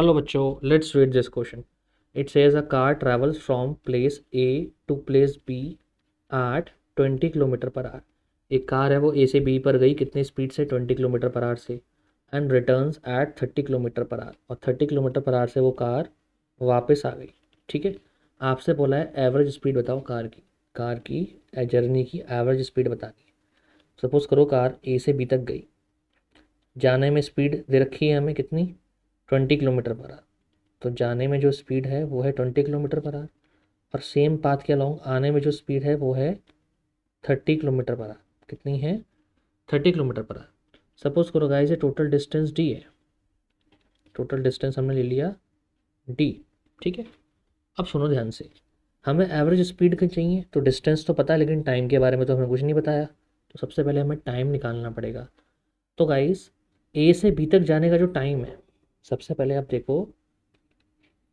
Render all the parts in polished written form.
Hello बच्चों, let's read this question. It says a car travels from place A to place B at 20 kilometre per our. एक car है वो A से B पर गई कितनी स्पीड से 20 किलोमीटर पर आवर से and returns at 30 kilometre per hour और 30 किलोमीटर पर आवर से वो कार वापस आ गई. ठीक है, आपसे बोला है एवरेज स्पीड बताओ कार की जर्नी की एवरेज स्पीड बतानी है. सपोज करो कार A से B तक गई, जाने में स्पीड दे रखी है हमें कितनी 20 किलोमीटर पर आवर. तो जाने में जो स्पीड है वो है 20 किलोमीटर पर आवर और सेम पाथ के अलॉन्ग आने में जो स्पीड है वो है 30 किलोमीटर पर आवर. कितनी है 30 किलोमीटर पर आवर. सपोज करो गाइस ये टोटल डिस्टेंस डी है. टोटल डिस्टेंस हमने ले लिया डी. ठीक है, अब सुनो ध्यान से, हमें एवरेज स्पीड की चाहिए तो डिस्टेंस तो पता है लेकिन टाइम के बारे में तो हमें कुछ नहीं बताया. तो सबसे पहले हमें टाइम निकालना पड़ेगा. तो गाइस ए से बी तक जाने का जो टाइम है, सबसे पहले आप देखो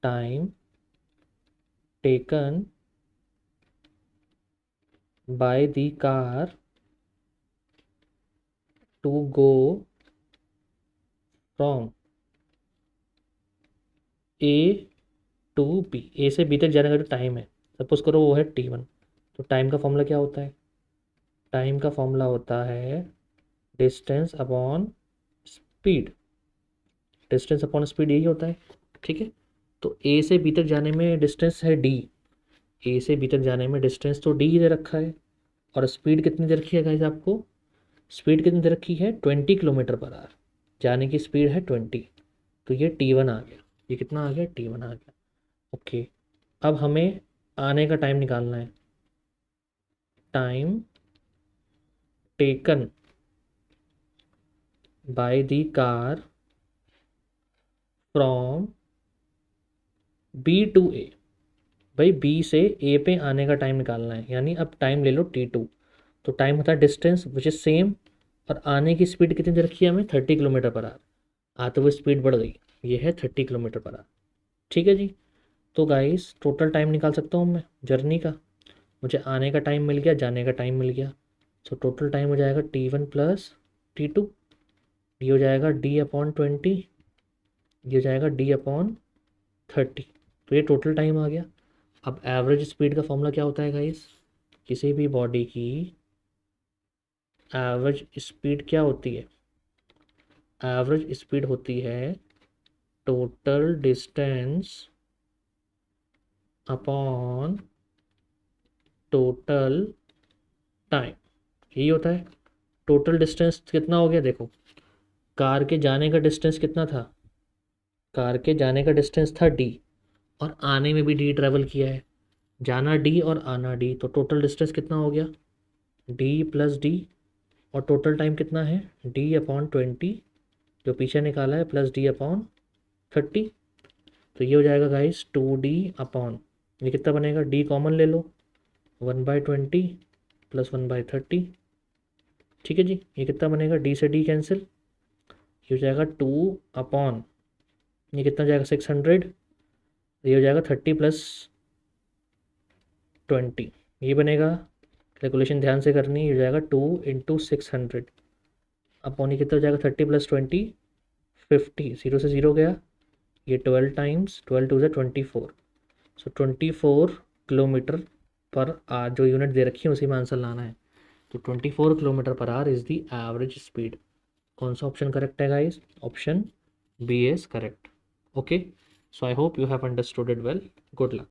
time taken by the car to go from A to B. A से बी तक जाने का जो टाइम है सपोज करो वो है T1. तो टाइम का फॉर्मूला क्या होता है? टाइम का फॉर्मूला होता है distance upon speed. Distance upon speed यही होता है. ठीक है, तो ए से बी तक जाने में डिस्टेंस है डी. ए से बी तक जाने में डिस्टेंस तो डी दे रखा है और स्पीड कितनी दे रखी है गाइस आपको? स्पीड कितनी दे रखी है 20 किलोमीटर पर आवर. जाने की स्पीड है 20. तो ये T1 आ गया. ये कितना आ गया? T1 आ गया. ओके, अब हमें आने का टाइम निकालना है. Time taken by the car from B to A. भाई बी से ए पे आने का टाइम निकालना है, यानी अब टाइम ले लो T2. तो टाइम होता है डिस्टेंस विच इज़ सेम और आने की स्पीड कितनी दे रखी है हमें 30 किलोमीटर पर आवर. आते हुए स्पीड बढ़ गई, ये है 30 किलोमीटर पर आवर. ठीक है जी, तो गाइस टोटल टाइम निकाल सकता हूँ मैं जर्नी का. मुझे आने का टाइम मिल गया, जाने का टाइम मिल गया. सो टोटल टाइम हो जाएगा T1 प्लस T2. ये हो जाएगा D/20. ये हो जाएगा D/30. तो ये टोटल टाइम आ गया. अब एवरेज स्पीड का फॉर्मूला क्या होता है गाइस? किसी भी बॉडी की एवरेज स्पीड क्या होती है? एवरेज स्पीड होती है total distance upon total time. यही होता है. टोटल डिस्टेंस कितना हो गया देखो, कार के जाने का डिस्टेंस कितना था? कार के जाने का डिस्टेंस था डी और आने में भी डी ट्रैवल किया है. जाना डी और आना डी, तो टोटल डिस्टेंस कितना हो गया? D plus D. और टोटल टाइम कितना है? D/20 जो पीछे निकाला है प्लस D/30. तो ये हो जाएगा गाइस 2D/, ये कितना बनेगा? डी कॉमन ले लो, 1/20 प्लस 1/30. ठीक है जी, ये कितना बनेगा? डी से डी कैंसिल, ये हो जाएगा 2/, ये कितना जाएगा? 600. ये हो जाएगा 30 प्लस 20, ये बनेगा. कैलकुलेशन ध्यान से करनी, ये हो जाएगा 2 × 600 अपॉन ये कितना हो जाएगा? 30 प्लस 20 50. 0 से 0 गया, ये 12 times 12 2 24. So 24 kilometre per our जो यूनिट दे रखी है उसी में आंसर लाना है. तो 24 kilometre per hour is the average speed. कौन सा ऑप्शन करेक्ट है guys? Option B is correct. Okay, so I hope you have understood it well. Good luck.